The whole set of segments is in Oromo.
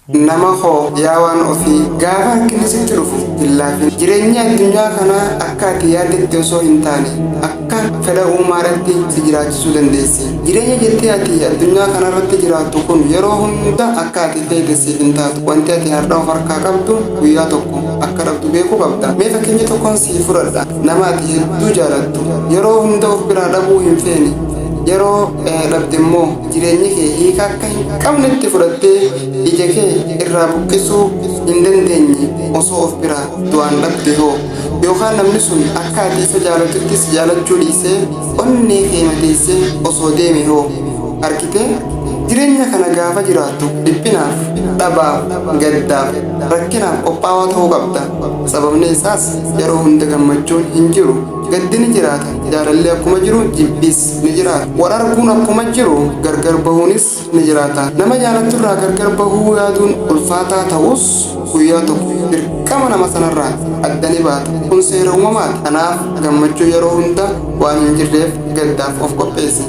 nama hoo yaawaan ofii gaafa harkinasitti dhufu illaafi jireenya addunyaa kanaa akka ati yaaddetti osoo hin taane akka fedha uumaarratti si jiraachisuu dandeessi. Jireenya jettee ati addunyaa kanarratti jiraattu kun yeroo hunda akka ati feete siif hin taatu. Wanti ati har'a of harkaa qabdu guyyaa tokko akka dhabdu beekuu qabda. Mee fakkeenya tokkoon sii fudhadha. Nama ati hedduu jaalattu yeroo hunda of biraa dhabuu hin feene yeroo dhabde immoo jireenyi kee hiika akka hin qabnetti fudhattee ija kee irraa buqqisuu hin dandeenye osoo of biraa du'aan dhabde hoo yookaan namni sun akka ati isa jaalatutti si jaalachuu dhiisee onnee kee madeessee osoo deeme hoo argitee jireenya kana gaafa jiraattu dhiphinaaf dhabaaf gaddaaf rakkinaaf qophaa'aa ta'uu qabda. Sababni isaas yeroo hunda gammachuun hin jiru. Gaddi ni jiraata, jaalalli akkuma jiru jibbis ni jiraata. Wal arguun akkuma jiru gargar bahuunis ni jiraata. Nama jaalattu irraa gargar bahuu yaaduun ulfaataa ta'us guyyaa tokko dirqama nama sanarraa adda ni baata. Kun seera uumamaati. Kanaaf gammachuu yeroo hunda waan hin jirreef gaddaaf of qopheessi.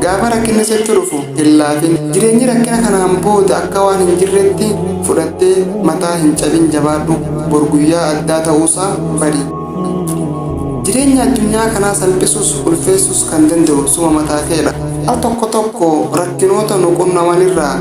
Gaafa rakkinni sitti dhufu hin laafin. Jireenyi rakkina kanaan booda akka waan hin jirretti fudhattee mataa hin cabin jabaadhu. Bor guyyaa addaa ta'uusaa bari. Jireenya addunyaa kanaa salphisuus ulfeessuus kan danda'u suma mataa keedha. Al tokko tokko rakkinoota nu qunnamanirraa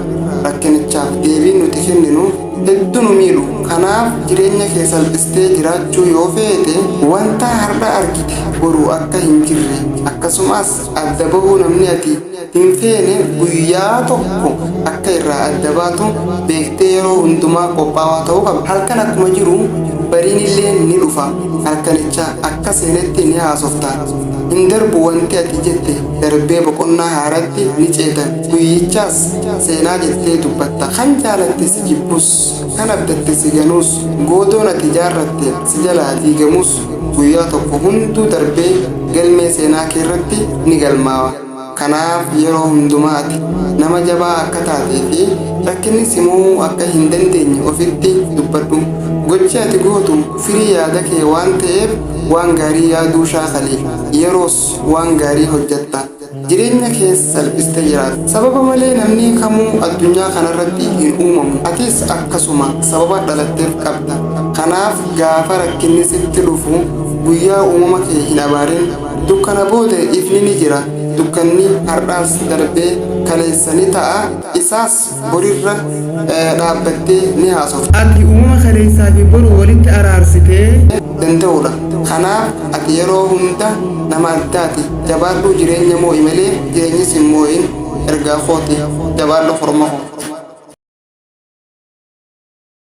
rakkinichaaf deebii nuti kenninu hedduu nu miidhu. Kanaaf jireenya kee salphistee jiraachuu yoo feete wanta har'a argite boru akka hin jirre akkasumas adda bahuu namni ati hin feene guyyaa tokko akka irraa adda baatu beektee yeroo hundumaa qophaa'aa ta'uu qabda. Halkan akkuma jiru bariin illee ni dhufa. Halkanicha akka seenetti ni haasofta. Hin darbu wanti ati jette darbee boqonnaa haaratti ni ceeta. Guyyichaas seenaa jettee dubbatta. Kan jaalatte si jibbus kan abdatte si ganuus goodoon ati jaarratte si jalaa diigamus guyyaa tokko hunduu darbee galmee seenaa keerratti ni galmaawa. Kanaaf yeroo hundumaa ati nama jabaa akka taatee fi rakkinni simuu akka hin dandeenye ofitti dubbadhu. Gochi ati gootu firii yaada kee waan ta'eef waan gaarii yaaduu shaakali. Yeroos waan gaarii hojjetta. Jireenya kee salphistee jiraata. Sababa malee namni kamuu addunyaa kanarratti hin uumamu. Atis akkasuma sababa dhalatteef qabda. Kanaaf gaafa rakkinni sitti dhufu guyyaa uumama kee hin abaarin. Dukkana booda ifni ni jira. Dukkanni har'aas darbee kaleessa ni ta'a. Isaas borirra dhaabbattee ni haasofta. Ati uumama kaleessaa fi boru walitti araarsitee danda'udha. Kanaaf ati yeroo hunda nama addaati. Jabaadhu jireenya moo'i malee jireenyis hin moo'in ergaa kooti. Jabaadhu horma koo.